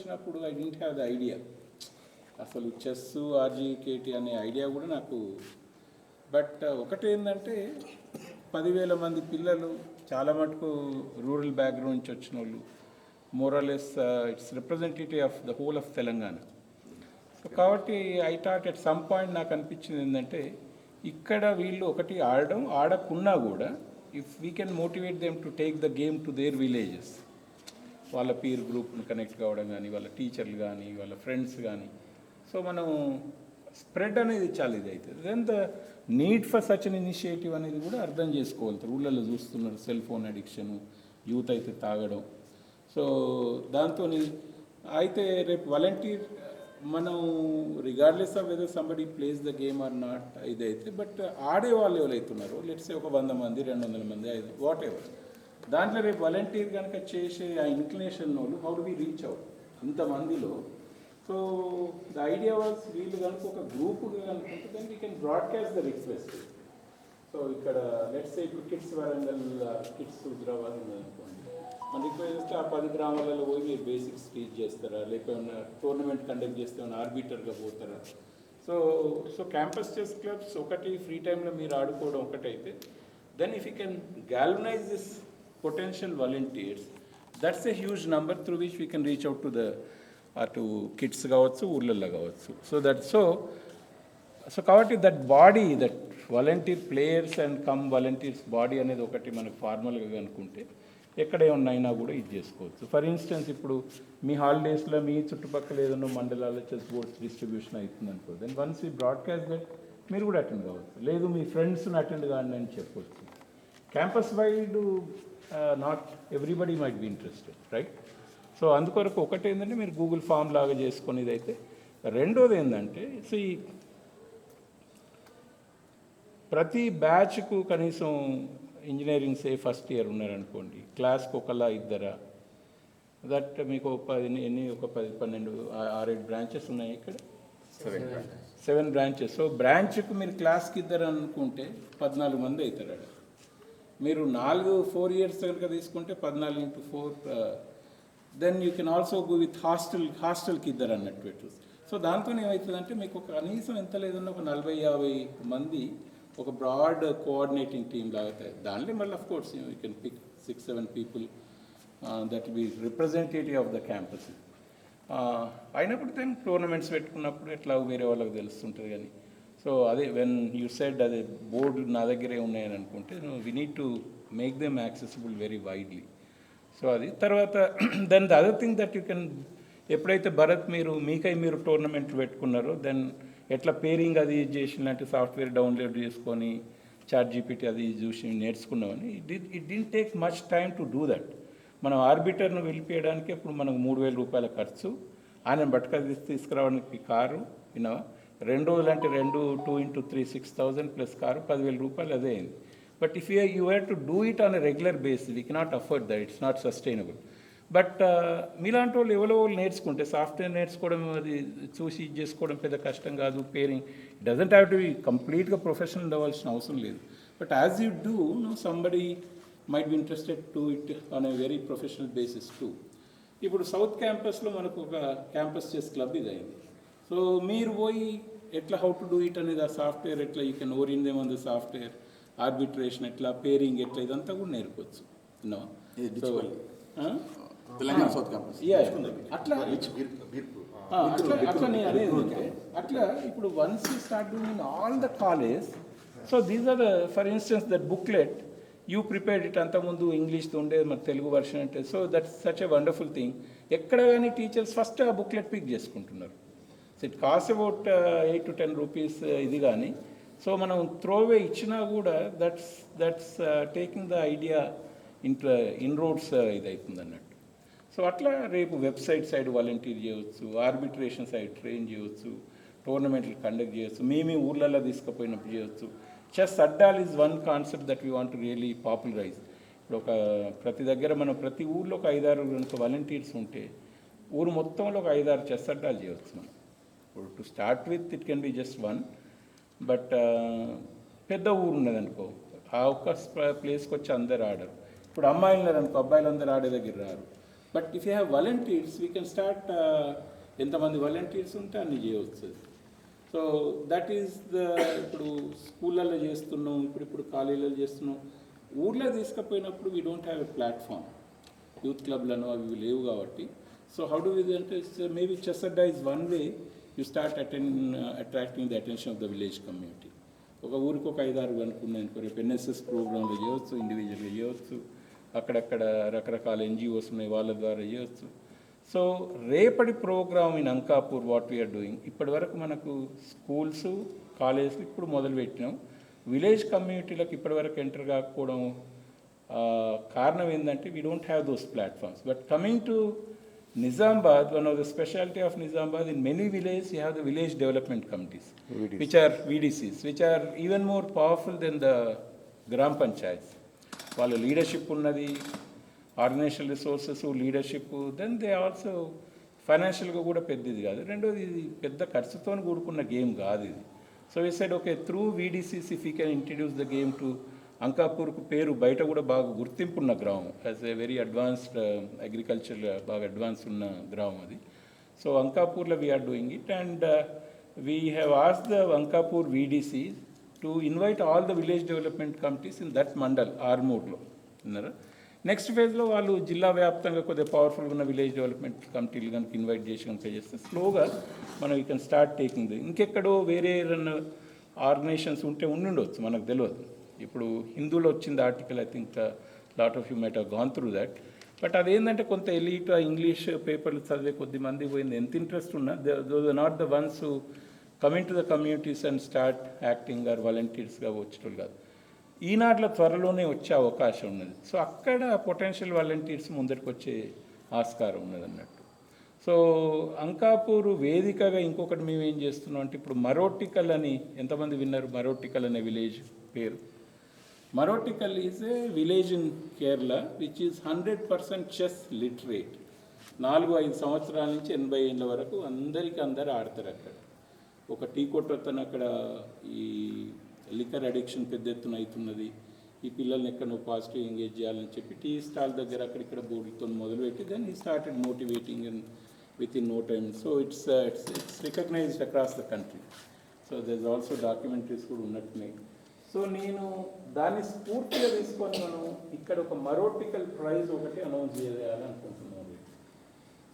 వచ్చినప్పుడు I don't have the idea, అసలు chess RGKT అనే ఐడియా కూడా నాకు. బట్ ఒకటేంటంటే 10,000 మంది పిల్లలు, చాలా మటుకు రూరల్ బ్యాక్గ్రౌండ్ నుంచి వచ్చిన వాళ్ళు, more or less it's representative of the whole of Telangana. So కాబట్టి I thought at some point నాకు అనిపించింది ఏంటంటే, ఇక్కడ వీళ్ళు ఒకటి ఆడకున్నా కూడా if we can motivate them to take the game to their villages, వాళ్ళ పీర్ గ్రూప్ని కనెక్ట్ కావడం కానీ, వాళ్ళ టీచర్లు కానీ, వాళ్ళ ఫ్రెండ్స్ కానీ, సో మనం స్ప్రెడ్ అనేది చాలా ఇది అవుతుంది. Then the need for such an initiative అనేది కూడా అర్థం చేసుకోవాలి. ఊళ్ళల్లో చూస్తున్నారు సెల్ ఫోన్ అడిక్షన్, యూత్ అయితే తాగడం. సో దాంతో అయితే రేపు వాలంటీర్ మనం regardless of weather somebody plays the game or not ఇదైతే, బట్ ఆడే వాళ్ళు ఎవరైతున్నారో లెట్స్ ఒక 100 మంది 200 మంది 5 వాట్ ఎవర్, దాంట్లో రేపు వాలంటీర్ కనుక చేసే ఆ ఇంక్లినేషన్ వాళ్ళు how do we reach out ఇంతమందిలో. సో ద ఐడియా వాజ్ వీళ్ళు కనుక ఒక గ్రూప్గా అనుకుంటే then we can broadcast the request. So ఇక్కడ లెట్స్ ఇప్పుడు కిడ్స్ వరంగల్, కిడ్స్ హుజరాబాద్ ఉందనుకోండి, మన రిక్వెస్ట్ చేస్తే ఆ 10 గ్రామాలలో పోయి మీరు బేసిక్స్ టీచ్ చేస్తారా, లేకపోతే టోర్నమెంట్ కండక్ట్ చేస్తే ఏమైనా ఆర్బిటర్గా పోతారా. సో క్యాంపస్ చెస్ క్లబ్స్ ఒకటి ఫ్రీ టైంలో మీరు ఆడుకోవడం ఒకటైతే, then if you can galvanize this potential volunteers, that's a huge number through which we can reach out to the to kids కావచ్చు, ఊళ్ళల్లో కావచ్చు. సో కాబట్టి that body, that volunteer players and come volunteers body అనేది ఒకటి మనకు ఫార్మల్గా అనుకుంటే ఎక్కడ ఏమన్నా కూడా ఇది చేసుకోవచ్చు. ఫర్ ఇన్స్టెన్స్ ఇప్పుడు మీ హాలిడేస్లో మీ చుట్టుపక్కల ఏదైనా మండలాల్లో చెస్ బోర్డ్స్ డిస్ట్రిబ్యూషన్ అవుతుంది అనుకో, దెన్ వన్స్ ఈ బ్రాడ్కాస్ట్ దట్ మీరు కూడా అటెండ్ కావచ్చు, లేదు మీ ఫ్రెండ్స్ని అటెండ్ కాండి అని చెప్పవచ్చు. Campus wide not everybody might be interested, right? So అందుకొరకు ఒకటి ఏంటంటే మీరు గూగుల్ ఫామ్ లాగా చేసుకొని ఇదైతే. రెండోది ఏంటంటే, సో ప్రతి బ్యాచ్కు కనీసం ఇంజనీరింగ్ ఫస్ట్ ఇయర్ ఉన్నారనుకోండి, క్లాస్కి ఒకలా ఇద్దరా, దట్ మీకు ఒక 10-12 6-7 బ్రాంచెస్ ఉన్నాయి ఇక్కడ, 7 బ్రాంచెస్. సో బ్రాంచ్కు మీరు క్లాస్కి ఇద్దరు అనుకుంటే 14 మంది అవుతారు. మీరు 4 years కనుక తీసుకుంటే 14 into 4, then you can also go with హాస్టల్కి ఇద్దరు అన్నట్టు. సో దాంతో ఏమవుతుందంటే మీకు కనీసం ఎంత లేదన్నా ఒక 40-50 మంది ఒక బ్రాడ్ కోఆర్డినేటింగ్ టీమ్ లాగా. దానిలో మళ్ళీ of course you can pick 6-7 people that be representative of the campus. అయినప్పుడు దెన్ టోర్నమెంట్స్ పెట్టుకున్నప్పుడు ఎట్లా వేరే వాళ్ళకి తెలుస్తుంటుంది. కానీ సో అదే వెన్ యూ సెడ్ అదే బోర్డు నా దగ్గరే ఉన్నాయని అనుకుంటే we need to make them accessible very widely. So అది తర్వాత then the other thing that you can, ఎప్పుడైతే భరత్ మీరు టోర్నమెంట్ పెట్టుకున్నారో, దెన్ ఎట్లా పేరింగ్ అది చేసిన లాంటి సాఫ్ట్వేర్ డౌన్లోడ్ చేసుకొని ChatGPT అది చూసి నేర్చుకున్నామని. It didn't take much time to do that. మనం ఆర్బిటర్ను వెళ్ళిపోయడానికి ఇప్పుడు మనకు 3,000 రూపాయల ఖర్చు, ఆయన బట్క తీసుకురావడానికి కారు, 2 రోజులు అంటే 2 into 3 6,000 ప్లస్ కారు 10,000 రూపాయలు అదే అయింది. But if you have to do it on a regular basis, we cannot afford that, it's not sustainable. But మీలాంటి వాళ్ళు ఎవరో నేర్చుకుంటే, సాఫ్ట్వేర్ నేర్చుకోవడం అది చూసి చేసుకోవడం పెద్ద కష్టం కాదు. Pairing doesn't have to B కంప్లీట్గా ప్రొఫెషనల్ అవ్వాల్సిన అవసరం లేదు. But as you do somebody might be interested to it on a very professional basis two. ఇప్పుడు సౌత్ క్యాంపస్లో మనకు ఒక క్యాంపస్ చెస్ క్లబ్ ఇది అయింది. సో మీరు పోయి ఎట్లా హౌ టు డూ ఇట్ అనేది, ఆ సాఫ్ట్వేర్ ఎట్లా you can orient them on the software, arbitration ఎట్లా, పేరింగ్ ఎట్లా, ఇదంతా కూడా నేర్చుకోవచ్చు. తెలంగాణ సౌత్ క్యాంపస్ అట్లా నేను అనేది అట్లా ఇప్పుడు once you start doing in all the college. So these are the, for instance that booklet you prepared it, అంతకుముందు ఇంగ్లీష్తో ఉండేది, మరి తెలుగు వర్షన్ అంటే. So that's such a wonderful thing. ఎక్కడ కానీ టీచర్స్ ఫస్ట్ ఆ బుక్లెట్ పిక్ చేసుకుంటున్నారు. So it cost about 8 to 10 rupees ఇది. కానీ సో మనం త్రోవే ఇచ్చినా కూడా that's taking the idea inroads ఇది అవుతుంది అన్నట్టు. సో అట్లా రేపు వెబ్సైట్ సైడ్ వాలంటీర్ చేయవచ్చు, ఆర్బిట్రేషన్ సైడ్ ట్రైన్ చేయవచ్చు, టోర్నమెంట్లు కండక్ట్ చేయవచ్చు, మేమే ఊర్లలో తీసుకుపోయినప్పుడు చేయవచ్చు. చెస్ అడ్డాల్ is one concept that we want to really popularise. ఇప్పుడు ప్రతి దగ్గర మనం ప్రతి ఊర్లో ఒక 5-6 వాలంటీర్స్ ఉంటే ఊరు మొత్తంలో ఒక 5-6 చెస్ అడ్డాలు చేయవచ్చు మనం. ఇప్పుడు to start with it can be just 1, but పెద్ద ఊరు ఉన్నదనుకో, ఆ ఒక్క ప్లేస్కి వచ్చి అందరు ఆడరు. ఇప్పుడు అమ్మాయిలు ఉన్నారనుకో, అబ్బాయిలు అందరూ ఆడే దగ్గర రారు. But if you have volunteers we can start ఎంతమంది వాలంటీర్స్ ఉంటే అన్ని చేయవచ్చు. సో దట్ ఈస్ ద ఇప్పుడు స్కూళ్ళల్లో చేస్తున్నాం, ఇప్పుడు కాలేజీలలో చేస్తున్నాం. ఊర్లో తీసుకుపోయినప్పుడు we don't have a platform, youth క్లబ్లను అవి లేవు కాబట్టి. సో హౌ డు వి అంటే maybe chess adda is one way you start attracting the attention of the village community. ఒక ఊరికి ఒక 5-6 అనుకున్నాయి అనుకో, రేపు ఎన్ఎస్ఎస్ ప్రోగ్రాంలు చేయవచ్చు, ఇండివిజువల్గా చేయవచ్చు, అక్కడక్కడ రకరకాల ఎన్జిఓస్ ఉన్నాయి వాళ్ళ ద్వారా చేయవచ్చు. సో రేపటి program in Ankapur what we are doing, ఇప్పటి వరకు మనకు స్కూల్స్ కాలేజెస్ ఇప్పుడు మొదలుపెట్టినాం. విలేజ్ కమ్యూనిటీలకు ఇప్పటివరకు ఎంటర్ కాకపోవడం కారణం ఏంటంటే we don't have those platforms. But coming to Nizamabad, one of the specialty of Nizamabad, in many villages you have the village development committees, which are VDCs, which are even more powerful than the Gram Panchayats. వాళ్ళ leadership ఉన్నది, organizational resources, leadership, then they also ఫైనాన్షియల్గా కూడా పెద్దది కాదు. రెండోది ఇది పెద్ద ఖర్చుతో కూడుకున్న గేమ్ కాదు ఇది. సో ఈ side okay through VDCs if you can introduce the game to అంకాపూర్కు పేరు బయట కూడా బాగా గుర్తింపు ఉన్న గ్రామం, as a very advanced agriculture బాగా అడ్వాన్స్ ఉన్న గ్రామం అది. సో అంకాపూర్లో we are doing it and we have asked the Ankapur VDC to invite all the village development committees in that mandal ఆర్మూర్లో విన్నారా. నెక్స్ట్ ఫేజ్లో వాళ్ళు జిల్లా వ్యాప్తంగా కొద్దిగా పవర్ఫుల్గా ఉన్న విలేజ్ డెవలప్మెంట్ కమిటీలు కనుక ఇన్వైట్ చేసి కనుక చేస్తే స్లోగా మనం you can start taking the. ఇంకెక్కడో వేరే ఆర్గనైజేషన్స్ ఉంటే ఉండుండవచ్చు, మనకు తెలియదు. ఇప్పుడు హిందూలో వచ్చింది article, I think lot of you might have gone through that. But అదేంటంటే కొంత ఎలీట్ ఇంగ్లీష్ పేపర్లు చదివే కొద్ది మంది పోయింది. ఎంత ఇంట్రెస్ట్ ఉన్నా those are not the ones who coming to the communities and start acting or వాలంటీర్స్గా వచ్చేటోళ్ళు కాదు. ఈనాటిలో త్వరలోనే వచ్చే అవకాశం ఉన్నది. సో అక్కడ పొటెన్షియల్ వాలంటీర్స్ ముందరికి వచ్చే ఆస్కారం ఉన్నది అన్నట్టు. సో అంకాపూర్ వేదికగా ఇంకొకటి మేము ఏం చేస్తున్నాం అంటే ఇప్పుడు మరోటికల్ అని, ఎంతమంది విన్నారు మరోటికల్ అనే విలేజ్ పేరు? Marottichal is a village in Kerala which is 100% chess literate. 4-5 సంవత్సరాల నుంచి 80 ఏళ్ళ వరకు అందరూ ఆడతారు అక్కడ. ఒక టీ కొట్టొత్తను అక్కడ ఈ లిక్కర్ అడిక్షన్ పెద్ద ఎత్తున అవుతున్నది, ఈ పిల్లల్ని ఎక్కడో పాజిటివ్ ఎంగేజ్ చేయాలని చెప్పి టీ స్టాల్ దగ్గర అక్కడిక్కడ బోర్డుతో మొదలుపెట్టి దెన్ ఈ started motivating and within no time. So it's recognized across the country. So there is also documentaries కూడా ఉన్నట్టున్నాయి. సో నేను దాన్ని స్ఫూర్తిగా తీసుకొని మనం ఇక్కడ ఒక మరోటికల్ ప్రైజ్ ఒకటి అనౌన్స్ చేయాలనుకుంటున్నాను.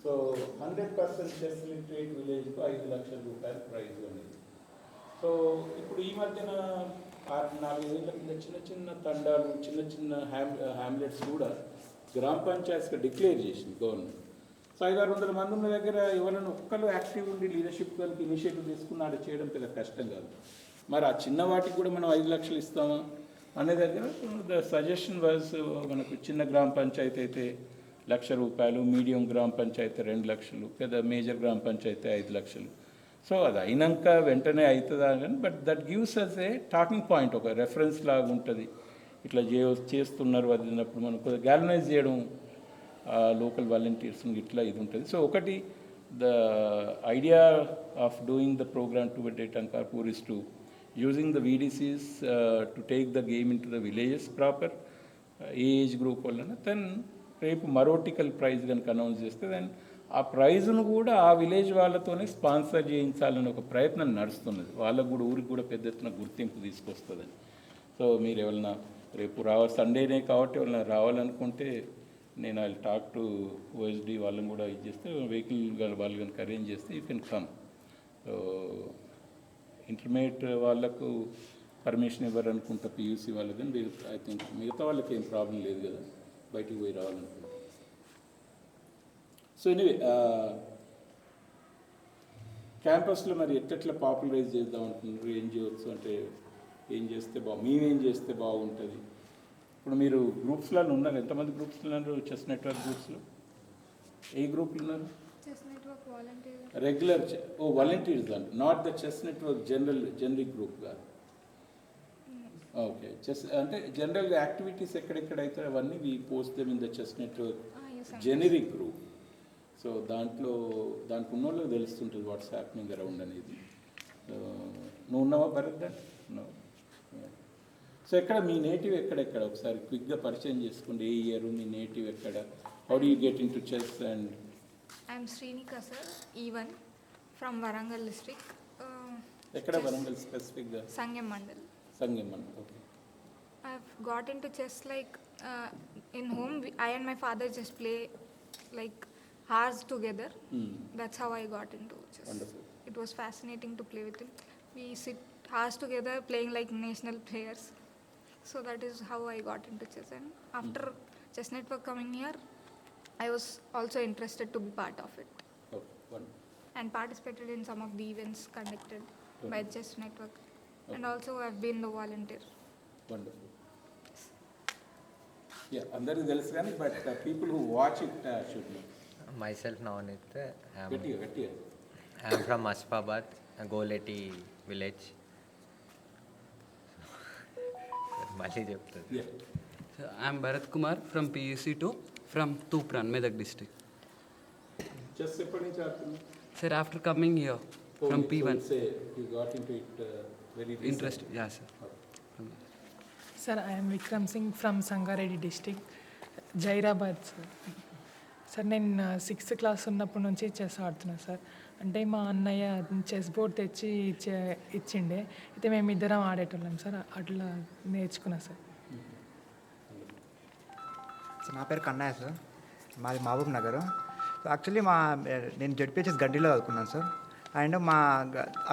సో 100% చెస్ లిటరేట్ విలేజ్కు 5 లక్షల రూపాయల ప్రైజ్ అనేది. సో ఇప్పుడు ఈ మధ్యన 4-5 ఏళ్ళ కింద చిన్న చిన్న తండాలు, చిన్న చిన్న హ్యామ్లెట్స్ కూడా గ్రామ పంచాయత్స్గా డిక్లేర్ చేసింది గవర్నమెంట్. సో 500-600 మంది ఉన్న దగ్గర ఎవరైనా ఒక్కరు యాక్టివ్ ఉండి లీడర్షిప్ కనుక ఇనిషియేటివ్ తీసుకున్నాడు చేయడం పెద్ద కష్టం కాదు. మరి ఆ చిన్న వాటికి కూడా మనం 5 లక్షలు ఇస్తామా అనే దగ్గర ద సజెషన్ వాజ్, మనకు చిన్న గ్రామ పంచాయతీ అయితే 1,00,000 రూపాయలు, మీడియం గ్రామ పంచాయతీ 2 లక్షలు, పెద్ద మేజర్ గ్రామ పంచాయతీ 5 లక్షలు. సో అది అయినాక వెంటనే అవుతుందా కానీ, but that gives us a talking point, ఒక రెఫరెన్స్ లాగా ఉంటుంది. ఇట్లా చేస్తున్నారు అది అన్నప్పుడు మనం కొద్దిగా గ్యాలనైజ్ చేయడం లోకల్ వాలంటీర్స్ని ఇట్లా ఇది ఉంటుంది. సో ఒకటి the idea of doing the program to date Ankapur is to using the VDCs to take the game into the villages proper, age group వలన దెన్ రేపు మరోటికల్ ప్రైజ్ కనుక అనౌన్స్ చేస్తే దెన్ ఆ ప్రైజ్ను కూడా ఆ విలేజ్ వాళ్ళతోనే స్పాన్సర్ చేయించాలని ఒక ప్రయత్నం నడుస్తున్నది. వాళ్ళకు కూడా ఊరికి కూడా పెద్ద ఎత్తున గుర్తింపు తీసుకొస్తుందని. సో మీరు ఎవరైనా రేపు సండేనే కాబట్టి ఎవరైనా రావాలనుకుంటే నేను ఐ టాక్ టు OSD వాళ్ళని కూడా ఇది చేస్తే వెహికల్ వాళ్ళు కనుక అరేంజ్ చేస్తే you can come. So intermediate వాళ్ళకు పర్మిషన్ ఇవ్వరు అనుకుంటా, PUC వాళ్ళకి, కానీ ఐ థింక్ మిగతా వాళ్ళకి ఏం ప్రాబ్లం లేదు కదా బయటికి పోయి రావాలనుకుంటా. సో ఎనీవే క్యాంపస్లో మరి ఎట్లా పాపులరైజ్ చేద్దాం అనుకుంటున్నారు, ఏం చేయవచ్చు అంటే ఏం చేస్తే మేమేం చేస్తే బాగుంటుంది. ఇప్పుడు మీరు గ్రూప్స్లలో ఉన్నారు, ఎంతమంది గ్రూప్స్లో ఉన్నారు? చెస్ నెట్వర్క్ గ్రూప్స్లో ఏ గ్రూప్లు ఉన్నారు? రెగ్యులర్ వాలంటీర్స్ అంట, not the chess network generic group కాదు. ఓకే, చెస్ అంటే జనరల్గా యాక్టివిటీస్ ఎక్కడెక్కడ అవుతాయి అవన్నీ we post them in the chess network generic group. So దానికి ఉన్న వాళ్ళకి తెలుస్తుంటుంది వాట్స్ హ్యాపెనింగ్ అరౌండ్ అనేది. నువ్వు ఉన్నావా భరత్? ఉన్నావు. సో ఎక్కడ మీ నేటివ్ ఎక్కడెక్కడ ఒకసారి క్విక్గా పరిచయం చేసుకోండి. ఏ ఇయర్ మీ నేటివ్ ఎక్కడ, How do you get into chess? And I'm Srinika sir, E1 from Varangal district. ekkada Varangal specific ga Sangam Mandal. Sangeman. Okay. I've got into chess like in home. I and my father just play like hours together. That's how I got into chess. Wonderful. It was fascinating to play with him. We sit hours together playing like national players. So that is how I got into chess. And after Chess Network coming here, I was also interested to be part of it Okay. Wonderful. and participated in some of the events conducted by Chess Network. And Okay. also I've been the volunteer. Wonderful. Yeah, అందరికీ తెలుసు కానీ but people who watch it should know. Myself Navneet. గట్టిగా I am from Asfabad, Goleti village. మళ్ళీ చెప్తాను. Yeah. So, I am Bharat Kumar from PUC2 from Tupran, Medak district. Just ఎప్పటి నుంచి ఆడుతున్నా? Sir, after coming here from P1, Say you got into it very recently. interested. Yeah, sir. Sir, I am Vikram Singh from Sangareddy district, Jairabad sir. Sir నేను 6th class ఉన్నప్పటి నుంచి chess ఆడుతున్నా sir. అంటే మా అన్నయ్య chess board తెచ్చి ఇచ్చిండే, అయితే మేము ఇద్దరం ఆడేటోళ్ళం సార్. అట్లా నేర్చుకున్నా సార్. సార్ నా పేరు కన్నయ్య సార్, మాది మహబూబ్ నగర్. సో యాక్చువల్లీ నేను జడ్పిహెచ్ఎస్ గడ్డిలో చదువుకున్నాను సార్. అండ్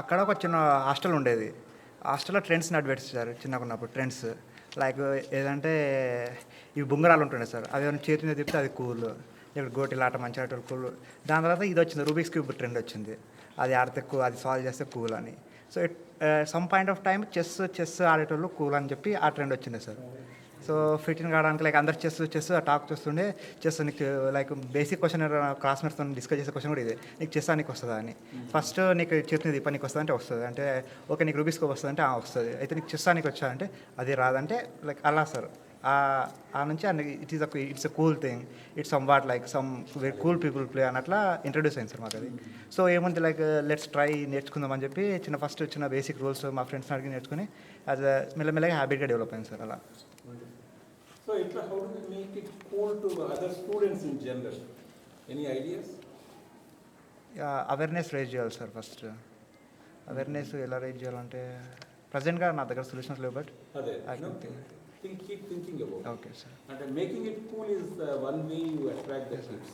అక్కడ ఒక చిన్న హాస్టల్ ఉండేది. హాస్టల్లో ట్రెండ్స్ నడిపెట్టారు చిన్నగా ఉన్నప్పుడు. ట్రెండ్స్ లైక్ ఏదంటే ఇవి బుంగరాలు ఉంటుండే సార్, అవి ఏమైనా చేతి మీద తిప్పితే అది కూల్, ఇప్పుడు గోటిలాట మంచిగా ఆడేటోళ్ళు కూల్. దాని తర్వాత ఇది వచ్చింది, రూబిక్స్ క్యూబ్ ట్రెండ్ వచ్చింది. అది ఆడితే అది సాల్వ్ చేస్తే కూల్ అని. So some point of time chess ఆడేటోళ్ళు కూల్ అని చెప్పి ఆ ట్రెండ్ వచ్చింది సార్. సో ఫిట్టింగ్ ఆడడానికి లైక్ అందరు చెస్ టాక్ చేస్తుండే, చెస్ నీకు లైక్ బేసిక్ క్వశ్చన్ క్లాస్మేట్స్తో డిస్కస్ చేసే క్వశ్చన్ కూడా ఇదే, నీకు చెస్ నీకు వస్తుందా అని. ఫస్ట్ నీకు చేతిని తిప్ప నీకు వస్తుంది అంటే వస్తుంది, అంటే ఓకే నీకు రూబిక్స్ క్యూబ్ వస్తుంది అంటే వస్తుంది. అయితే నీకు చెస్ నీకు వచ్చా అంటే అది రాదంటే లైక్ అలా సార్. ఆ నుంచి it's a cool thing, it's somewhat like some very cool people play అన్నట్లా ఇంట్రడ్యూస్ అయింది సార్ మాకు అది. సో ఏముంది లైక్ లెట్స్ ట్రై నేర్చుకుందాం అని చెప్పి ఫస్ట్ చిన్న బేసిక్ రూల్స్ మా ఫ్రెండ్స్ని అడిగి నేర్చుకుని అది మెల్లమెల్లగా హ్యాబిట్గా డెవలప్ అయింది సార్ అలా. So how do we make it cool to other students in general? Any ideas? Awareness raise చేయాలి సార్. ఫస్ట్ అవేర్నెస్ ఎలా రైజ్ చేయాలంటే ప్రజెంట్గా నా దగ్గర సొల్యూషన్స్ లేవు, బట్ అదే I can keep thinking about it. Okay sir. And making it cool is one way you attract the kids.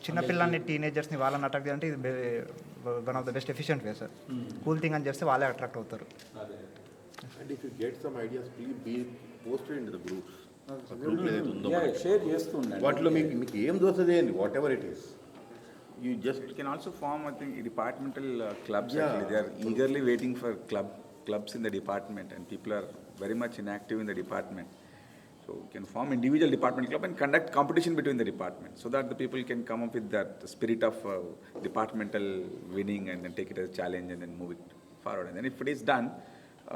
చిన్నపిల్లల్ని టీనేజర్స్ని వాళ్ళని అట్రాక్ట్ చేయాలంటే ఇది one of the best efficient way sir. Cool thing అని చేస్తే వాళ్ళే attract అవుతారు. అదే And if you get some ideas, please be posted into the groups. Group ఏదైతే ఉందో షేర్ చేస్తున్నాను. వాటిలో మీకు ఏం దోస్తుంది అండి, what ever it is, you just You can also form, I think, departmental clubs. Yeah. Actually, they are eagerly waiting for clubs in the department, and people are very much inactive in the department. So you can form individual department club and conduct competition between the departments, so that the people can come up with that spirit of departmental winning and then take it as a challenge and then move it forward. And then if it is done,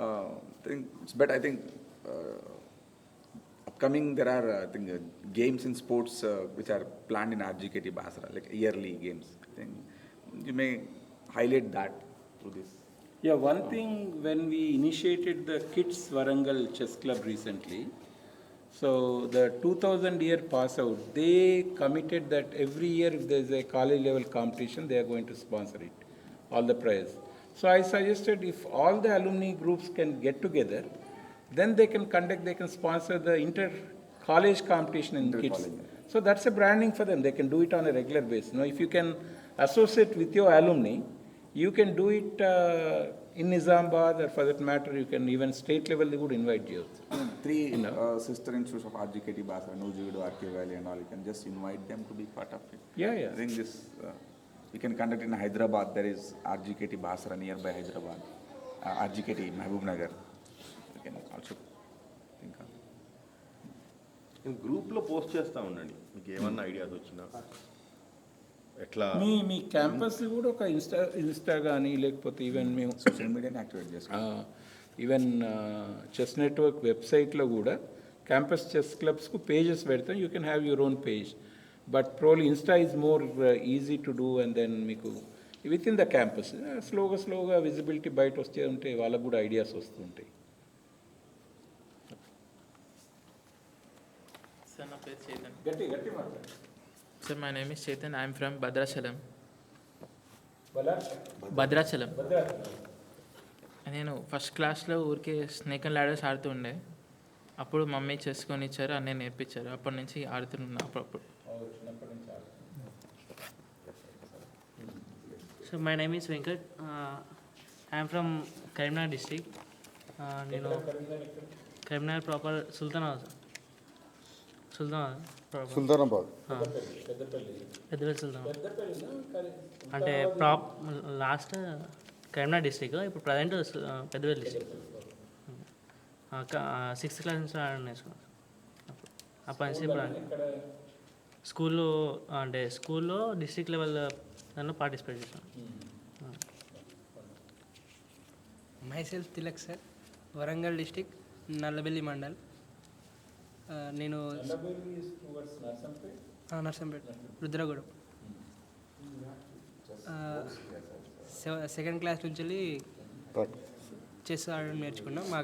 I think it's better. I think upcoming there are I think games in sports which are planned in RGUKT Basara, like yearly games. I think you may highlight that through this. Yeah, one thing, when we initiated the Kids Varangal Chess Club recently, so the 2000 year pass out, they committed that every year if there is a college level competition, they are going to sponsor it, all the prize. So I suggested if all the alumni groups can get together, then they can sponsor the inter-college competition in kids. So that's a branding for them. They can do it on a regular basis. Now, if you can associate with your alumni, you can do it in Nizamabad, or for that matter, you can even state level, they would invite you. Three sister institutes of RGUKT Basara, Nujividu, RK Valley and all, you can just invite them to be part of it. Yeah, yeah. I think this, we can conduct in Hyderabad. There is RGUKT Basara nearby Hyderabad, RGUKT Mahbub Nagar. We can also think of. నేను గ్రూప్లో post చేస్తూ ఉండండి, మీకు ఏమన్నా ideas వచ్చినా ఎట్లా. మీ campus కూడా ఒక ఇన్స్టా కానీ లేకపోతే ఈవెన్ మేము Social media activate చేసుకో. ఈవెన్ చెస్ నెట్వర్క్ వెబ్సైట్లో కూడా క్యాంపస్ చెస్ క్లబ్స్కు పేజెస్ పెడతాం. You can have your own page, but probably insta is more easy to do. And then మీకు విత్ ఇన్ ద క్యాంపస్ స్లోగా విజిబిలిటీ బయట వస్తే ఉంటే వాళ్ళకు కూడా ఐడియాస్ వస్తుంటాయి. సార్ నా పేరు చైతన్య. గట్టి మాట్లాడు. Sir, my name is Chetan. I am from Bhadrachalam. Bala? Bhadrachalam Bhadrachalam. నేను ఫస్ట్ క్లాస్లో ఊరికే స్నేక్ అండ్ ల్యాడర్స్ ఆడుతూ ఉండే. అప్పుడు మమ్మీ చెస్ కొనిచ్చారు, అన్నయ్య నేర్పించారు. అప్పటి నుంచి ఆడుతున్నా అప్పుడప్పుడు. చిన్నప్పటి నుంచి ఆడు. So my name is Venkat. I am from Karimnagar district. నేను కరీంనగర్ ప్రాపర్ సుల్తానాబాద్ సుల్తానాబాద్ పెద్దపల్లి సుల్తానాబాద్ అంటే లాస్ట్ కరీంనగర్ డిస్ట్రిక్ట్, ఇప్పుడు present Peddapalli district. 6th class నుంచి ఆడడం నేర్చుకున్నాను. అప్పటి నుంచి ఇప్పుడు స్కూల్లో అంటే స్కూల్లో డిస్ట్రిక్ట్ లెవెల్ దాంట్లో పార్టిసిపేట్ చేశాను. Myself Tilak sir, Warangal district, Nallabelli mandal. నేను నర్సంపేట, రుద్రగూడెం. సెకండ్ క్లాస్ నుంచి వెళ్ళి చెస్ ఆడడం నేర్చుకున్నాం. మా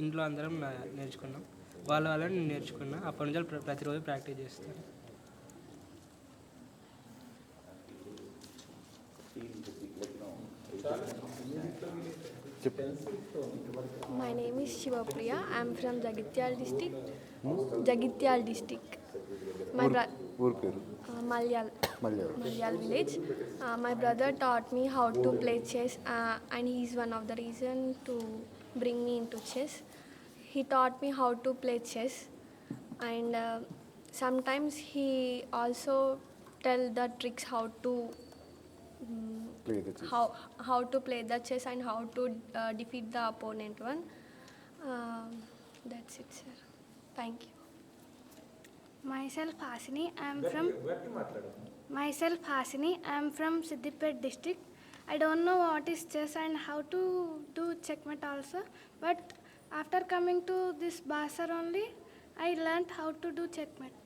ఇంట్లో అందరం నేర్చుకున్నాం, వాళ్ళని నేను నేర్చుకున్నా. అప్పటి నుంచి ప్రతిరోజు ప్రాక్టీస్ చేస్తాను. My name is Shivapriya. I am from Jagityal district. My Malyal village. My brother taught me how to play chess, and he is one of the reason to bring me into chess. He taught me how to play chess, and sometimes he also tell the tricks how to how to play the chess and how to defeat the opponent one. That's it, sir. Thank you. Myself Hasini. I am from Siddipet district. I don't know what is chess and how to do checkmate also, but after coming to this Basara only, I learned how to do checkmate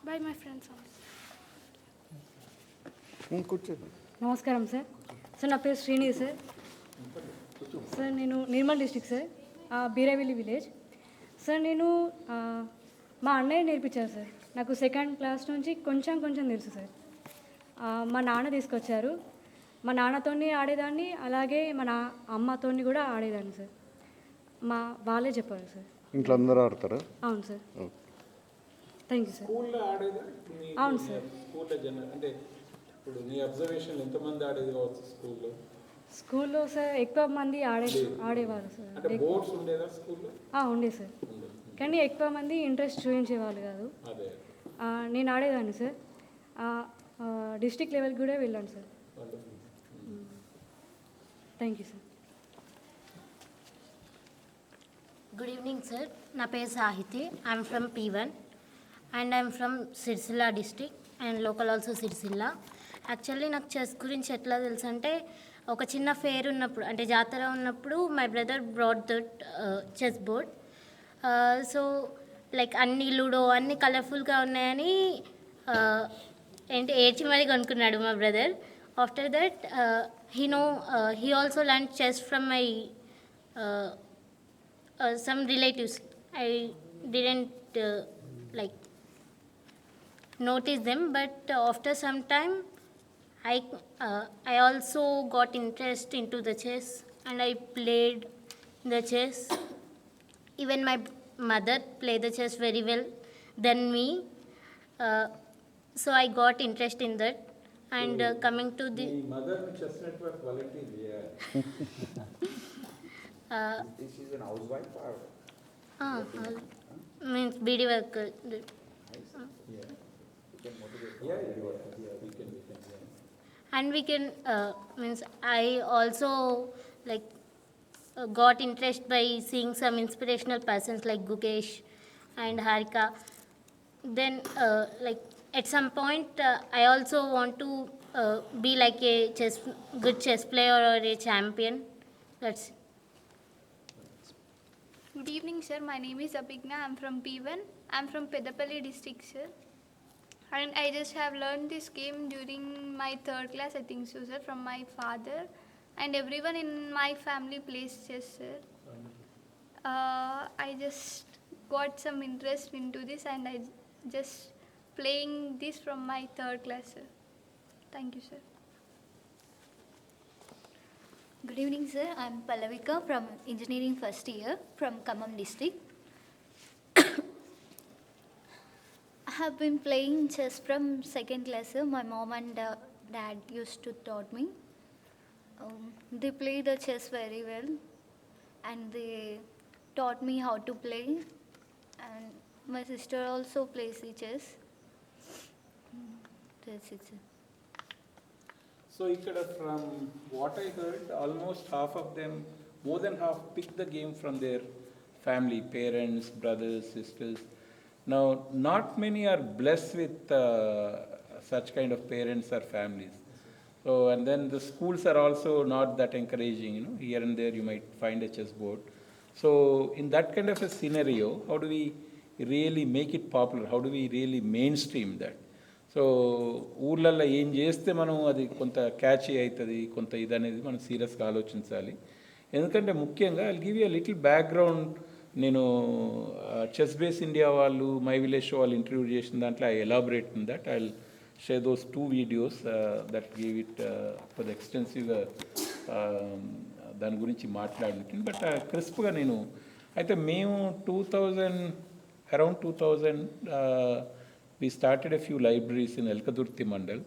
by my friends only. నమస్కారం sir. Sir నా పేరు Srini sir. Sir నేను Nirmal district sir, Beeravelli village. Sir నేను మా అన్నయ్య నేర్పించారు sir. నాకు second class నుంచి కొంచెం తెలుసు సార్. మా నాన్న తీసుకొచ్చారు. మా నాన్నతోని ఆడేదాన్ని, అలాగే మా అమ్మతోని కూడా ఆడేదాన్ని సార్. వాళ్ళే చెప్పారు సార్. ఇంట్లో అందరూ ఆడతారా? అవును సార్. Thank you sir. స్కూల్లో ఆడేదా? అవును సార్. స్కూల్లో అంటే ఇప్పుడు నీ అబ్జర్వేషన్ ఎంతమంది ఆడేది కావచ్చు స్కూల్లో? స్కూల్లో సార్ ఎక్కువ మంది ఆడేవారు సార్. అంటే బోర్డ్స్ ఉండేదా స్కూల్లో? ఉండే సార్, కానీ ఎక్కువ మంది ఇంట్రెస్ట్ చూపించేవాళ్ళు కాదు. అదే నేను ఆడేదాన్ని సార్. డిస్ట్రిక్ట్ లెవెల్కి కూడా వెళ్ళాను sir. Thank you sir. Good evening sir. నా పేరు Sahiti. I'm from P1 and I'm from Sircilla district and local also Sircilla. Actually నాకు చెస్ గురించి ఎట్లా తెలుసు అంటే, ఒక చిన్న ఫేర్ ఉన్నప్పుడు అంటే జాతర ఉన్నప్పుడు my brother brought that chess board. So like అన్ని లూడో అన్ని కలర్ఫుల్గా ఉన్నాయని ఏడ్చి మరీ కొనుక్కున్నాడు మా brother. After that he also learn chess from my some relatives. I didn't like notice them, but after some time I also got interest into the chess and I played the chess. Even my mother played the chess very well than me, so I got interest in that. And coming to the mother chess network volunteer, She's an housewife or? Means BD work. And we can means I also like got interest by seeing some inspirational persons like Gukesh and Harika. Then like at some point I also want to be like a good chess player or a champion. That's it. Good evening, sir. My name is Abhigna. I'm from P1. I'm from Pedapalli district, sir. And I just have learned this game during my 3rd class, I think so, sir, from my father. And everyone in my family plays chess, sir. I just got some interest into this and I just playing this from my third class, sir. Thank you, sir. Good evening, sir. I'm Pallavika from engineering first year from Khammam district. I have been playing chess from second class, sir. My mom and dad used to taught me. They play the chess very well, and they taught me how to play. And my sister also plays the chess. That's it, sir. So ikkada from what I heard, almost half of them, more than half, pick the game from their family, parents, brothers, sisters. Now, not many are blessed with such kind of parents or families. So, and then the schools are also not that encouraging, you know, here and there you might find a chessboard. So, in that kind of a scenario, how do we really make it popular? How do we really mainstream that? So ఊర్లలో ఏం చేస్తే మనం అది కొంత catchy అవుతుంది, కొంత ఇది అనేది మనం సీరియస్గా ఆలోచించాలి. ఎందుకంటే ముఖ్యంగా I give you little background. నేను చెస్ బేస్ ఇండియా వాళ్ళు, మై విలేజ్ షో వాళ్ళు ఇంటర్వ్యూ చేసిన దాంట్లో I elaborate in that. I share those 2 videos that give it for ఎక్స్టెన్సివ్గా దాని గురించి మాట్లాడినట్టు. బట్ క్రిస్ప్గా నేను అయితే మేము around 2000 we started a few libraries in Elkadurti Mandal,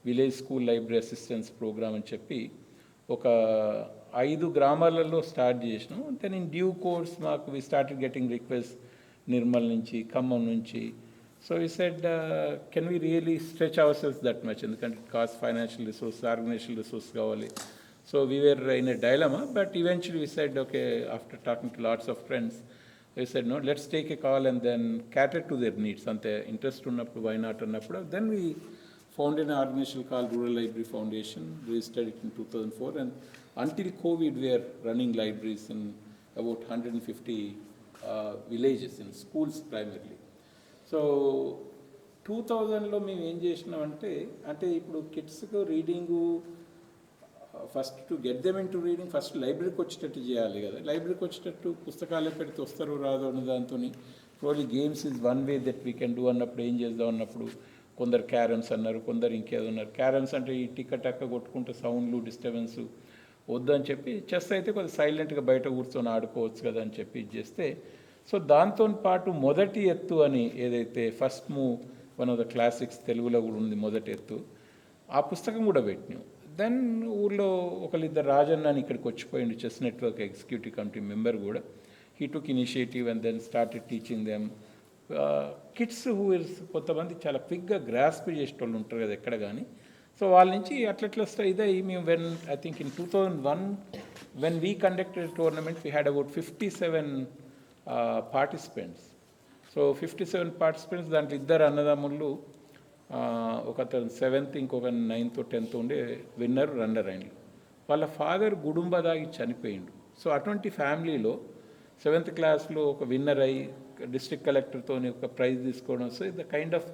Village School Library Assistance Program అని చెప్పి ఒక 5 గ్రామాలలో స్టార్ట్ చేసినాం. దెన్ ఇన్ డ్యూ కోర్స్ మాకు we started getting request Nirmal నుంచి, ఖమ్మం నుంచి. So we said can we really stretch our cells that much, ఎందుకంటే cost financial resource, organisational resource కావాలి. So we were in a dilemma, but eventually we said okay, after talking to lots of friends, I said, no, let's take a call and then cater to their needs. Ante interest unnappudu, why not annappudu. Then we founded an organization called Rural Library Foundation, registered it in 2004, and until COVID we are running libraries in about 150 villages, in schools primarily. So 2000లో మేము ఏం చేసినాం అంటే ఇప్పుడు కిడ్స్కు reading first to get them into reading, first లైబ్రరీకి వచ్చేటట్టు చేయాలి కదా. లైబ్రరీకి వచ్చేటట్టు పుస్తకాలే పెడితే వస్తారో రాదో అన్న దాంతో probably games is one way that we can do అన్నప్పుడు ఏం చేద్దాం అన్నప్పుడు కొందరు క్యారమ్స్ అన్నారు, కొందరు ఇంకేదో అన్నారు. క్యారమ్స్ అంటే ఈ టిక్క టక్క కొట్టుకుంటే సౌండ్లు, డిస్టర్బెన్స్ వద్దని చెప్పి, చెస్ అయితే కొంచెం సైలెంట్గా బయట కూర్చొని ఆడుకోవచ్చు కదా అని చెప్పి చేస్తే, సో దాంతో పాటు మొదటి ఎత్తు అని ఏదైతే first move, one of the classics, తెలుగులో కూడా ఉంది మొదటి ఎత్తు, ఆ పుస్తకం కూడా పెట్టినాం. దెన్ ఊళ్ళో ఒకళ్ళిద్దరు రాజన్న అని ఇక్కడికి వచ్చిపోయింది, chess network executive committee member కూడా. He took initiative and then started teaching them kids who is, కొంతమంది చాలా క్విక్గా గ్రాస్ప్ చేసేటోళ్ళు ఉంటారు కదా ఎక్కడ కానీ. సో వాళ్ళ నుంచి అట్లట్లా ఇదే మేము I think in 2001 when we conducted tournament we had about 57 participants. So 57 participants, దాంట్లో 2 అన్నదమ్ముళ్ళు, ఒకతను 7th, ఇంకొక 9th 10th ఉండే విన్నర్, రన్నర్ అయింది. వాళ్ళ ఫాదర్ గుడుంబ దాగి చనిపోయిండు. సో అటువంటి ఫ్యామిలీలో 7th క్లాస్లో ఒక విన్నర్ అయ్యి డిస్ట్రిక్ట్ కలెక్టర్తో ఒక ప్రైజ్ తీసుకోవడం, so the kind of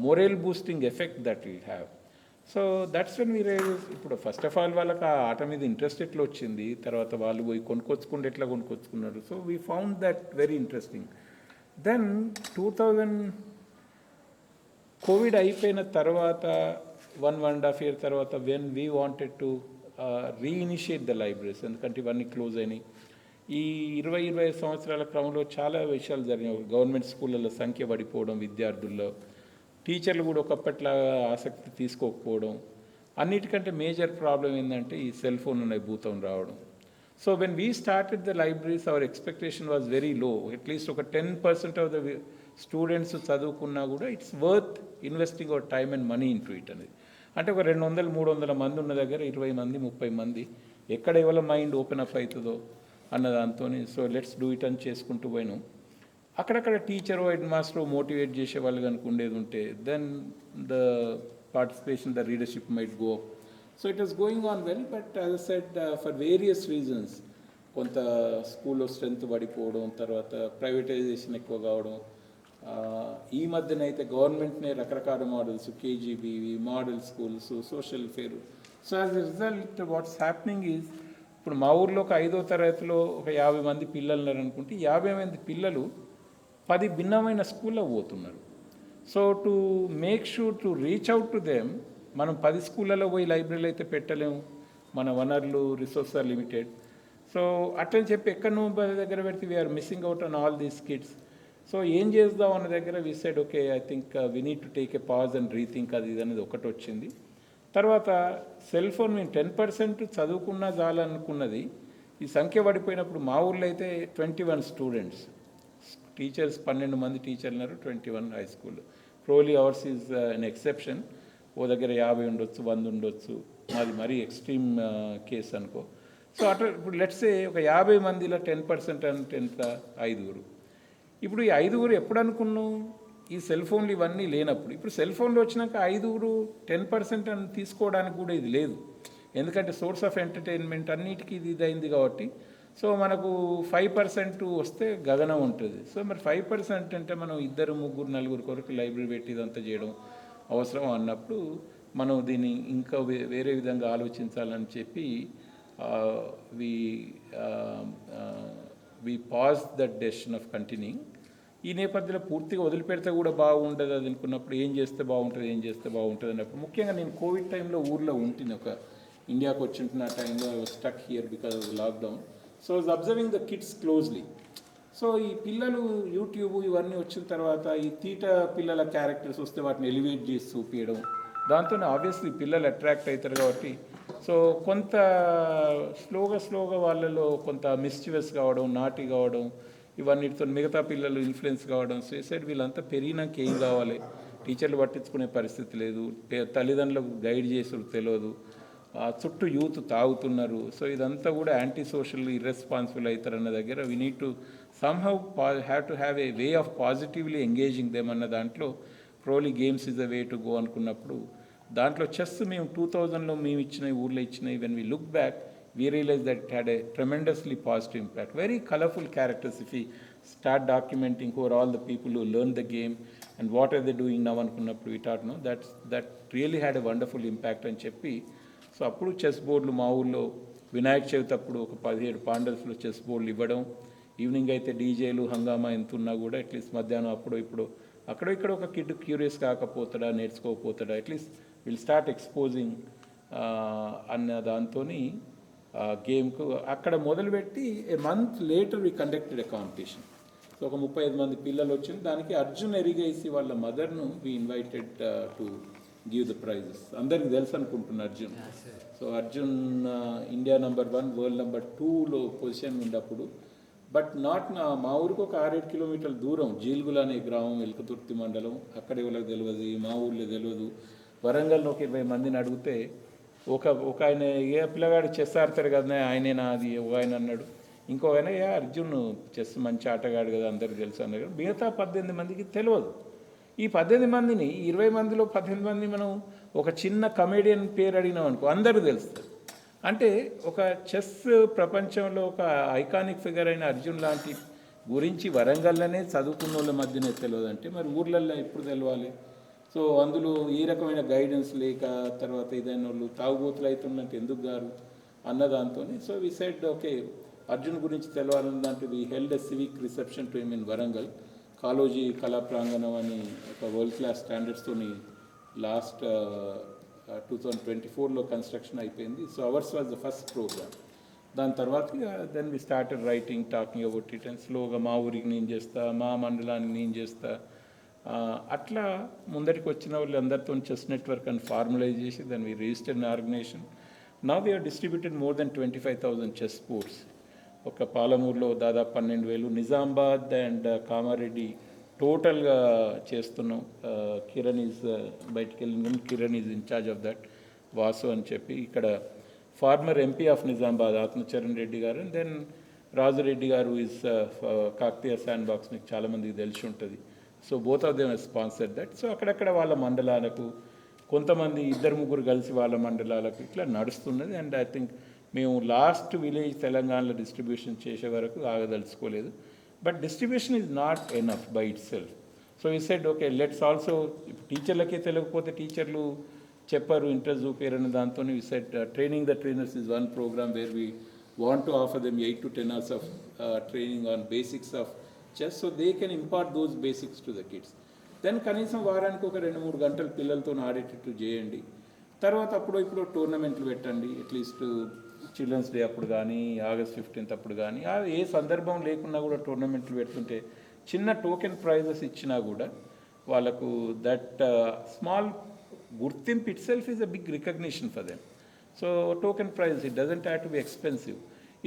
moral boosting effect that will have. So that's when we realize, ఇప్పుడు ఫస్ట్ ఆఫ్ ఆల్ వాళ్ళకి ఆ ఆట మీద ఇంట్రెస్ట్ ఎట్లా వచ్చింది, తర్వాత వాళ్ళు పోయి కొనుక్కొచ్చుకుంటే ఎట్లా కొనుక్కొచ్చుకున్నారు. So we found that very interesting. Then 2000 covid అయిపోయిన తర్వాత 1.5 year తర్వాత when we wanted to reinitiate the libraries, ఎందుకంటే ఇవన్నీ క్లోజ్ అయినాయి. ఈ 20-25 సంవత్సరాల క్రమంలో చాలా విషయాలు జరిగినాయి. గవర్నమెంట్ స్కూళ్ళల్లో సంఖ్య పడిపోవడం, విద్యార్థుల్లో టీచర్లు కూడా ఒకప్పట్లా ఆసక్తి తీసుకోకపోవడం, అన్నిటికంటే మేజర్ ప్రాబ్లం ఏంటంటే ఈ సెల్ ఫోన్ అనే భూతం రావడం. So when we started the libraries our expectation was very low. At least ఒక 10% ఆఫ్ ద స్టూడెంట్స్ చదువుకున్నా కూడా it's worth investing our time and money into it అనేది. అంటే ఒక 200-300 మంది ఉన్న దగ్గర 20 మంది 30 మంది ఎక్కడ ఎవరి మైండ్ ఓపెన్ అప్ అవుతుందో అన్న దాంతో, సో లెట్స్ డూ ఇట్ అని చేసుకుంటూ పోయినాం. అక్కడక్కడ టీచరు, హెడ్ మాస్టరు మోటివేట్ చేసే వాళ్ళు కనుక ఉండేది ఉంటే, then the participation, the readership might go up. So it was going on well, but as I said for various reasons, కొంత స్కూల్లో స్ట్రెంత్ పడిపోవడం, తర్వాత ప్రైవేటైజేషన్ ఎక్కువ కావడం, ఈ మధ్యన అయితే గవర్నమెంట్నే రకరకాల models, KGBV model schools, social fair. So as a result what's happening is, ఇప్పుడు మా ఊర్లో ఒక 5వ తరగతిలో ఒక 50 మంది పిల్లలు ఉన్నారనుకుంటే 50 మంది పిల్లలు 10 భిన్నమైన స్కూల్లో పోతున్నారు. So to make sure to reach out to them, మనం 10 స్కూళ్ళలో పోయి లైబ్రరీలు అయితే పెట్టలేము, మన వనరులు రిసోర్స్ ఆర్ లిమిటెడ్. సో అట్లని చెప్పి ఎక్కడో దగ్గర పెడితే we are missing out on all these kids. So ఏం చేద్దాం అన్న దగ్గర we said okay, I think we need to take a pause and rethink అది ఇది అనేది ఒకటి వచ్చింది. తర్వాత సెల్ ఫోన్ మేము 10% చదువుకున్నా చాలనుకున్నది, ఈ సంఖ్య పడిపోయినప్పుడు మా ఊళ్ళో అయితే 21 స్టూడెంట్స్, టీచర్స్ 12 మంది టీచర్లు ఉన్నారు, 21 high school. Probably ours is an exception, ఓ దగ్గర 50 ఉండొచ్చు, 100 ఉండొచ్చు, మాది మరీ ఎక్స్ట్రీమ్ కేసు అనుకో. సో అట్లా ఇప్పుడు లెట్సే ఒక 50 మందిలో 10% అంటే ఎంత, 5. ఇప్పుడు ఈ 5 ఎప్పుడు అనుకున్నాం, ఈ సెల్ ఫోన్లు ఇవన్నీ లేనప్పుడు. ఇప్పుడు సెల్ ఫోన్లు వచ్చినాక 5 10% అని తీసుకోవడానికి కూడా ఇది లేదు, ఎందుకంటే సోర్స్ ఆఫ్ ఎంటర్టైన్మెంట్ అన్నిటికీ ఇది ఇదైంది కాబట్టి. సో మనకు 5% వస్తే గగనం ఉంటుంది. సో మరి 5% అంటే మనం 2, 3, 4 కొరకు లైబ్రరీ పెట్టి ఇదంతా చేయడం అవసరం అన్నప్పుడు మనం దీన్ని ఇంకా వేరే విధంగా ఆలోచించాలని చెప్పి we pause that decision of continuing. ఈ నేపథ్యంలో పూర్తిగా వదిలిపెడితే కూడా బాగుండదు అది అనుకున్నప్పుడు ఏం చేస్తే బాగుంటుంది అన్నప్పుడు, ముఖ్యంగా నేను కోవిడ్ టైంలో ఊర్లో ఉంటుంది, ఒక ఇండియాకి వచ్చింటున్న టైంలో I was stuck here because of lockdown. So I was observing the kids closely. So ఈ పిల్లలు యూట్యూబ్ ఇవన్నీ వచ్చిన తర్వాత ఈ తీట పిల్లల క్యారెక్టర్స్ వస్తే వాటిని ఎలివేట్ చేసి చూపించడం, దాంతో ఆబ్వియస్లీ పిల్లలు అట్రాక్ట్ అవుతారు కాబట్టి. సో కొంత స్లోగా వాళ్ళలో కొంత మిస్చివస్ కావడం, నాటి కావడం, ఇవన్నిటితో మిగతా పిల్లలు ఇన్ఫ్లుయెన్స్ కావడం. సైడ్ వీళ్ళంతా పెరిగినాక ఏం కావాలి, టీచర్లు పట్టించుకునే పరిస్థితి లేదు, తల్లిదండ్రులకు గైడ్ చేసి తెలియదు, చుట్టూ యూత్ తాగుతున్నారు. సో ఇదంతా కూడా యాంటీ సోషల్ ఇర్రెస్పాన్సిబుల్ అవుతారన్న దగ్గర we need to somehow have to have a way of positively engaging them అన్న దాంట్లో probably games is a way to go అనుకున్నప్పుడు, దాంట్లో చెస్ మేము 2000లో మేము ఇచ్చినవి, ఊర్లో ఇచ్చినవి, when we look back we realized that it had a tremendously positive impact. Very colorful characters. If we start documenting who are all the people who learned the game and what are they doing now అనుకున్నప్పుడు we thought, no, that really had a wonderful impact అని చెప్పి. So అప్పుడు chess బోర్డులు మా ఊళ్ళో వినాయక చవితి అప్పుడు ఒక 17 పాండల్స్లో chess బోర్డులు ఇవ్వడం. ఈవినింగ్ అయితే డీజేలు హంగామా ఎంత ఉన్నా కూడా అట్లీస్ట్ మధ్యాహ్నం అప్పుడు ఇప్పుడు అక్కడ ఇక్కడ ఒక కిడ్ క్యూరియస్ కాకపోతాడా, నేర్చుకోకపోతాడా, అట్లీస్ట్ విల్ స్టార్ట్ ఎక్స్పోజింగ్ అన్న దాంతో గేమ్కు అక్కడ మొదలుపెట్టి a month later we conducted a competition. So ఒక 35 మంది పిల్లలు వచ్చింది. దానికి అర్జున్ ఎరిగేసి వాళ్ళ మదర్ను we invited to give the prizes. అందరికీ తెలుసు అనుకుంటున్నా Arjun. So Arjun India number 1, world number 2లో పొజిషన్ ఉన్నప్పుడు, బట్ నాట్ మా ఊరికి ఒక 6-7 కిలోమీటర్ల దూరం జీల్గుల అనే గ్రామం, ఎల్కతుర్తి మండలం. అక్కడ ఎవరికి తెలియదు, మా ఊళ్ళో తెలియదు. వరంగల్లో ఒక 20 మందిని అడిగితే ఒక ఆయన ఏ పిల్లగాడు చెస్ ఆడతారు కదా ఆయనేనా అది, ఒక ఆయన అన్నాడు. ఇంకో ఆయన అర్జున్ చెస్ మంచి ఆటగాడు కదా అందరికి తెలుసు అన్నాడు. మిగతా 18 మందికి తెలియదు. ఈ 18 మందిని 20 మందిలో 18 మంది మనం ఒక చిన్న కమెడియన్ పేరు అడిగినాం అనుకో అందరూ తెలుస్తుంది. అంటే ఒక చెస్ ప్రపంచంలో ఒక ఐకానిక్ ఫిగర్ అయిన అర్జున్ లాంటి గురించి వరంగల్లోనే చదువుకున్న వాళ్ళ మధ్యనే తెలియదంటే మరి ఊర్లల్లో ఎప్పుడు తెలవాలి? సో అందులో ఏ రకమైన గైడెన్స్ లేక తర్వాత ఏదైనా వాళ్ళు తాగుబోతులు అవుతున్నట్టు ఎందుకు గారు అన్న దాంతో. So we said okay, Arjun గురించి తెలవాలన్న దాంట్లో we held a civic reception to him in Warangal. Kaloji Kala Pranganam అని ఒక వరల్డ్ క్లాస్ స్టాండర్డ్స్తో లాస్ట్ 2024లో కన్స్ట్రక్షన్ అయిపోయింది. So ours was the first programme. దాని తర్వాత then we started writing, talking about it and స్లోగా మా ఊరికి నేను చేస్తా, మా మండలానికి నేను చేస్తా, అట్లా ముందరికి వచ్చిన వాళ్ళు అందరితో చెస్ నెట్వర్క్ అని ఫార్మలైజ్ చేసి దాన్ని we registered in organisation. Now we are distributed more than 25,000 chess boards. ఒక పాలమూరులో దాదాపు 12,000, నిజామాబాద్ అండ్ కామారెడ్డి టోటల్గా చేస్తున్నాం. కిరణ్ ఈజ్ బయటికి వెళ్ళిన Kiran is incharge of that, Vasu అని చెప్పి. ఇక్కడ former MP of Nizamabad Atmacharan Reddy garu, and then Raju Reddy గారు ఈజ్ కాకతీయ శాండ్ బాక్స్, మీకు చాలామందికి తెలిసి ఉంటుంది. So both of them sponsored that. So అక్కడక్కడ వాళ్ళ మండలాలకు, కొంతమంది 2-3 కలిసి వాళ్ళ మండలాలకు ఇట్లా నడుస్తున్నది. అండ్ ఐ థింక్ మేము లాస్ట్ విలేజ్ తెలంగాణలో డిస్ట్రిబ్యూషన్ చేసే వరకు ఆగదలుచుకోలేదు. But distribution is not enough by itself. So ఈ సెడ్ ఓకే, లెట్స్ ఆల్సో, టీచర్లకే తెలియకపోతే టీచర్లు చెప్పారు, ఇంట్రెస్ట్ చూపారు అనే దాంతో we said training the trainers is one programme where we want to offer them 8 to 10 hours of training on basics of chess, so they can impart those basics to the kids. Then కనీసం వారానికి ఒక 2-3 గంటలు పిల్లలతో ఆడేటట్టు చేయండి. తర్వాత అప్పుడు ఇప్పుడు టోర్నమెంట్లు పెట్టండి, అట్లీస్ట్ చిల్డ్రన్స్ డే అప్పుడు కానీ, August 15th అప్పుడు కానీ, ఏ సందర్భం లేకున్నా కూడా టోర్నమెంట్లు పెడుతుంటే చిన్న టోకెన్ ప్రైజెస్ ఇచ్చినా కూడా వాళ్ళకు దట్ స్మాల్ గుర్తింపు itself is a big recognition for them. So token prizes it doesn't have to be expensive.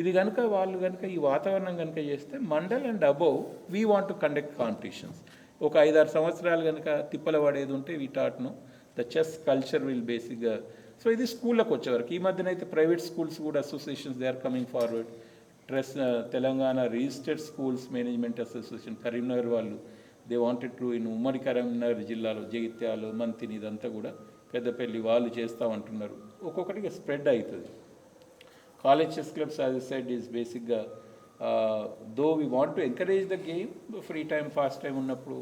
ఇది కనుక వాళ్ళు కనుక ఈ వాతావరణం కనుక చేస్తే mandal and above we want to conduct competitions. ఒక 5-6 సంవత్సరాలు కనుక తిప్పల పడేది ఉంటే వీ టాట్ను ద చెస్ కల్చర్ విల్ బేసిక్గా. సో ఇది స్కూళ్ళకు వచ్చేవరకు. ఈ మధ్యన అయితే ప్రైవేట్ స్కూల్స్ కూడా associations they are coming forward. Telangana registered schools management association Karimnagar వాళ్ళు దే వాంటెడ్ టు ఇన్ ఉమ్మడి కరీంనగర్ జిల్లాలో జగిత్యాలు, మంతిని ఇదంతా కూడా పెద్దపల్లి వాళ్ళు చేస్తామంటున్నారు. ఒక్కొక్కటిగా స్ప్రెడ్ అవుతుంది. College chess clubs as I said is బేసిక్గా though we want to encourage the game. Free time fast time ఉన్నప్పుడు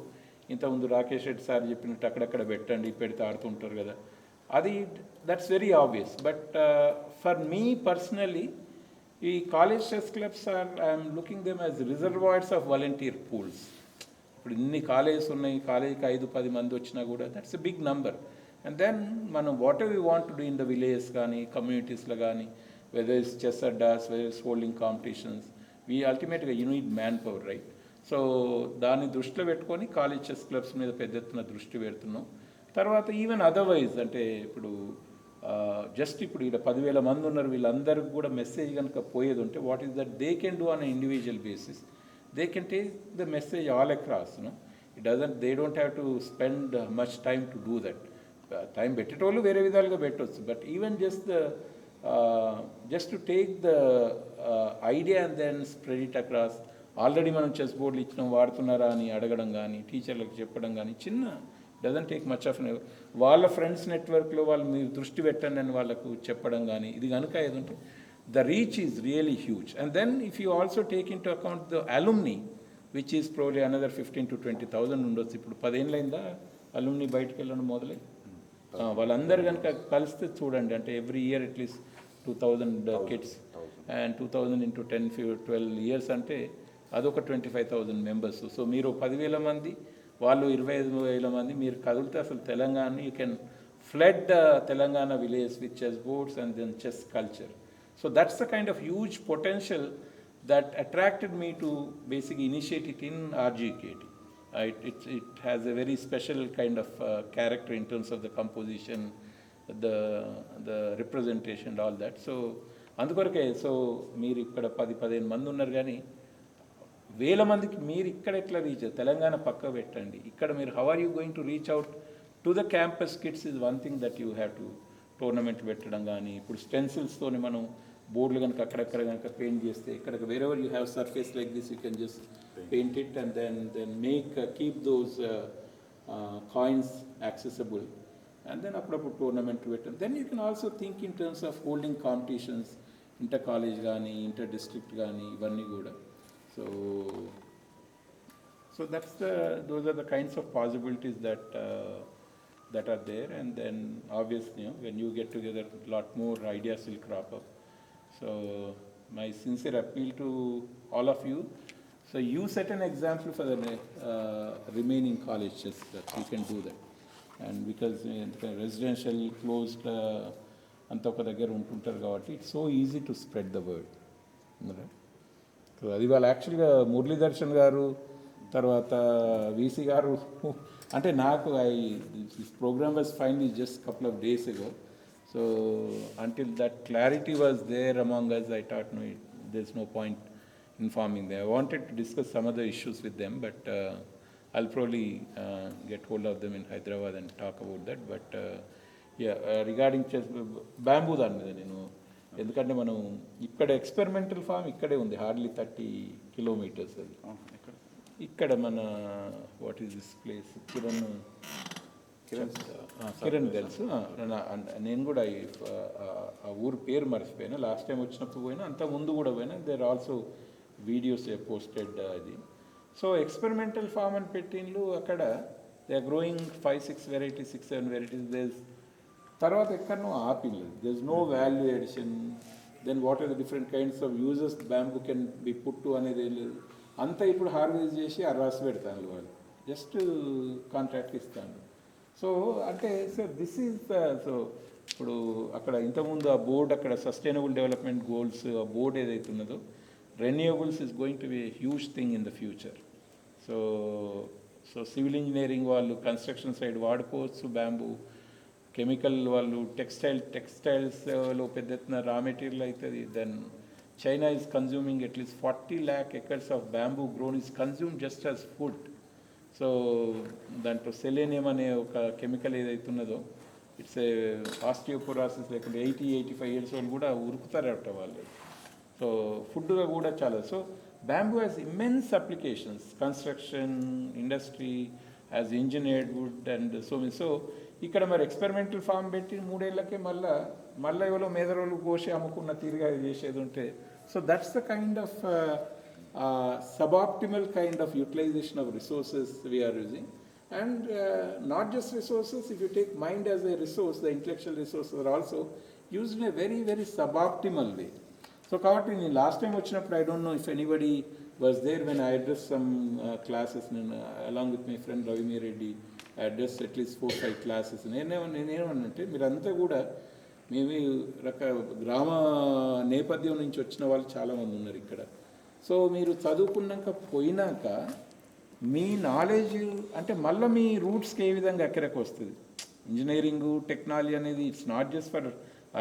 ఇంతకుముందు రాకేష్ రెడ్డి సార్ చెప్పినట్టు అక్కడక్కడ పెట్టండి, పెడితే ఆడుతుంటారు కదా, అది that's very obvious. But for me personally ఈ college chess clubs I'm looking them as reservoirs of volunteer pools. ఇప్పుడు ఇన్ని కాలేజెస్ ఉన్నాయి, కాలేజీకి 5-10 మంది వచ్చినా కూడా that's a big number. And then మనం whatever we want to do in the villages కానీ కమ్యూనిటీస్లో కానీ, whether is chess addas, whether is holding competitions, we అల్టిమేట్గా you need manpower, right? So దాన్ని దృష్టిలో పెట్టుకొని కాలేజ్ చెస్ క్లబ్స్ మీద పెద్ద ఎత్తున దృష్టి పెడుతున్నాం. తర్వాత ఈవెన్ అదర్వైజ్ అంటే ఇప్పుడు జస్ట్ ఇప్పుడు ఇక్కడ 10,000 మంది ఉన్నారు, వీళ్ళందరికీ కూడా మెసేజ్ కనుక పోయేది ఉంటే what is that they can do on individual basis. They can take the message all across. They don't have to spend much time to do that. Time పెట్టేటోళ్ళు వేరే విధాలుగా పెట్టవచ్చు, but even just to take the idea and then spread it across. Already మనం chess బోర్డులు ఇచ్చినాం వాడుతున్నారా అని అడగడం కానీ, టీచర్లకు చెప్పడం కానీ, చిన్న డజంట్ టేక్ మచ్ ఆఫ్ వాళ్ళ ఫ్రెండ్స్ నెట్వర్క్లో వాళ్ళు మీరు దృష్టి పెట్టండి అని వాళ్ళకు చెప్పడం కానీ, ఇది కనుక ఏదంటే the reach is really huge. And then if you also take into account the alumni which is probably another 15,000 to 20,000 ఉండొచ్చు. ఇప్పుడు 10 ఏళ్ళైందా అలుమ్ని బయటకు వెళ్ళడం మొదలై. వాళ్ళందరూ కనుక కలిస్తే చూడండి, అంటే every year at least 2,000 kids and 2,000 into 10-12 years అంటే అదొక 25,000 మెంబర్స్. సో మీరు 10,000 మంది, వాళ్ళు 25,000 మంది, మీరు కదిలితే అసలు Telangana you can flood Telangana village with chess boards and then chess culture. So that's the kind of huge potential that attracted me to basically initiate it in RGUKT. It has a very special kind of character in terms of the composition, the representation and all that. So అందుకొరకే so మీరు ఇక్కడ 10-15 మంది ఉన్నారు కానీ 1,000 మందికి మీరు ఇక్కడ ఎట్లా రీచ్, తెలంగాణ పక్క పెట్టండి. ఇక్కడ మీరు how are you going to reach out to the campus kids is one thing that you have to tournament పెట్టడం కానీ, ఇప్పుడు స్టెన్సిల్స్తోని మనం బోర్డులు కనుక అక్కడక్కడ కనుక పెయింట్ చేస్తే ఇక్కడికి wherever you have surface like this you can just paint it and then make keep those coins accessible and then అప్పుడప్పుడు టోర్నమెంట్ పెట్టండి. Then you can also think in terms of holding competitions, inter college కానీ inter district కానీ ఇవన్నీ కూడా. So those are the kinds of possibilities that are there. And then obviously when you get together a lot more ideas will crop up. So my sincere appeal to all of you, so you set an example for the remaining colleges that you can do that. And because residential closed anta oka daggara untuntaru kabatti it's so easy to spread the word. So adi వాళ్ళు యాక్చువల్గా మురళీధర్షన్ గారు తర్వాత VC గారు అంటే నాకు this programme was finally just couple of days ago. So until that clarity was there among us, I thought no, there's no point informing them. I wanted to discuss some other issues with them, but I'll probably get hold of them in Hyderabad and talk about that. But regarding bamboo దాని మీద నేను ఎందుకంటే మనం ఇక్కడ experimental form ఇక్కడే ఉంది, hardly 30 kilometers అది. ఇక్కడ మన what is this place Kiran తెలుసు. నేను కూడా ఆ ఊరు పేరు మర్చిపోయినా, లాస్ట్ టైం వచ్చినప్పుడు పోయినా, అంత ముందు కూడా పోయినా. దేర్ ఆల్సో వీడియోస్ పోస్టెడ్ అది. సో ఎక్స్పెరిమెంటల్ ఫామ్ అని పెట్టిండ్లు అక్కడ. They are growing 5-6 varieties, 6-7 varieties. దేస్ తర్వాత ఎక్కడనో ఆపిల్లు, there is no value addition. Then what are the different kinds of uses bamboo can be put to అనేది ఏం లేదు. అంతా ఇప్పుడు హార్వెస్ట్ చేసి రాసి పెడతాను వాళ్ళు. జస్ట్ కాంట్రాక్ట్ ఇస్తాను. సో అంటే సార్ దిస్ ఈజ్ సో ఇప్పుడు అక్కడ ఇంతకుముందు ఆ బోర్డ్ అక్కడ సస్టైనబుల్ డెవలప్మెంట్ గోల్స్ ఆ బోర్డ్ ఏదైతే ఉన్నదో renewables is going to be huge thing in the future. So so civil engineering వాళ్ళు కన్స్ట్రక్షన్ సైడ్ వాడుకోవచ్చు బ్యాంబూ, కెమికల్ వాళ్ళు టెక్స్టైల్స్లో పెద్ద ఎత్తున రా మెటీరియల్ అవుతుంది. Then China is consuming at least 40 lakh acres of bamboo grown is consume just as food. So దాంట్లో selenium అనే ఒక కెమికల్ ఏదైతే ఉన్నదో ఇట్స్ ఏ ఆస్టియోపోరాసిస్ లేకుంటే 80-85 years వాళ్ళు కూడా ఉరుకుతారట వాళ్ళు. సో ఫుడ్గా కూడా చాలా. So bamboo has immense applications, construction industry, as engineered wood and so ఇక్కడ మరి ఎక్స్పెరిమెంటల్ ఫామ్ పెట్టి 3 ఏళ్ళకే మళ్ళీ ఎవరో మేదరోళ్ళు కోసి అమ్ముకున్న తీరుగా చేసేది ఉంటే, so that's the kind of suboptimal kind of utilization of resources we are using. And not just resources, if you take mind as a resource, the intellectual resources are also used in a very, very suboptimal way. So కాబట్టి నేను last time వచ్చినప్పుడు I don't know if anybody was there when I address some classes. నేను along with my friend Ravi Reddy I address at least 4-5 classes. నేనేమన్నంటే మీరంతా కూడా మేము గ్రామ నేపథ్యం నుంచి వచ్చిన వాళ్ళు చాలామంది ఉన్నారు ఇక్కడ. సో మీరు చదువుకున్నాక పోయినాక మీ నాలెడ్జ్ అంటే మళ్ళీ మీ రూట్స్కి ఏ విధంగా ఎక్కడికి వస్తుంది. ఇంజనీరింగు టెక్నాలజీ అనేది it's not just for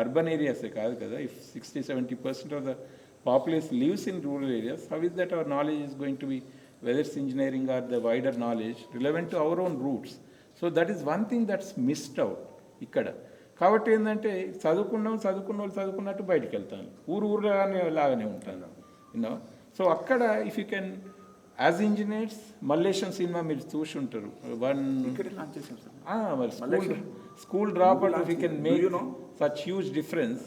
urban ఏరియాసే కాదు కదా. If 60-70% of the population lives in rural areas, how is that our knowledge is going to be, whether it's engineering or the wider knowledge relevant to our own roots. So that is one thing that's missed out ఇక్కడ. కాబట్టి ఏంటంటే చదువుకున్నట్టు బయటికి వెళ్తాను, ఊరులాగానే లాగానే ఉంటాను you know. So అక్కడ if you can as engineers Mallesham cinema మీరు చూసి ఉంటారు. మరి school drop out if you can make such huge difference.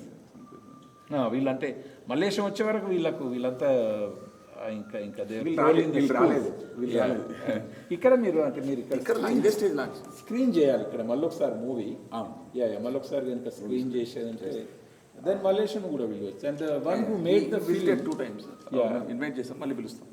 వీళ్ళంటే మల్లేశం వచ్చే వరకు వీళ్ళంతా ఇంకా ఇక్కడ మీరు అంటే మీరు ఇక్కడ స్క్రీన్ చేయాలి ఇక్కడ మళ్ళీ ఒకసారి మూవీ. మళ్ళీ ఒకసారి కనుక స్క్రీన్ చేసేదంటే దెన్ మల్లేశం కూడా వెళ్ళవచ్చు. And one who made the film 2 times invite చేస్తాం, మళ్ళీ పిలుస్తాం.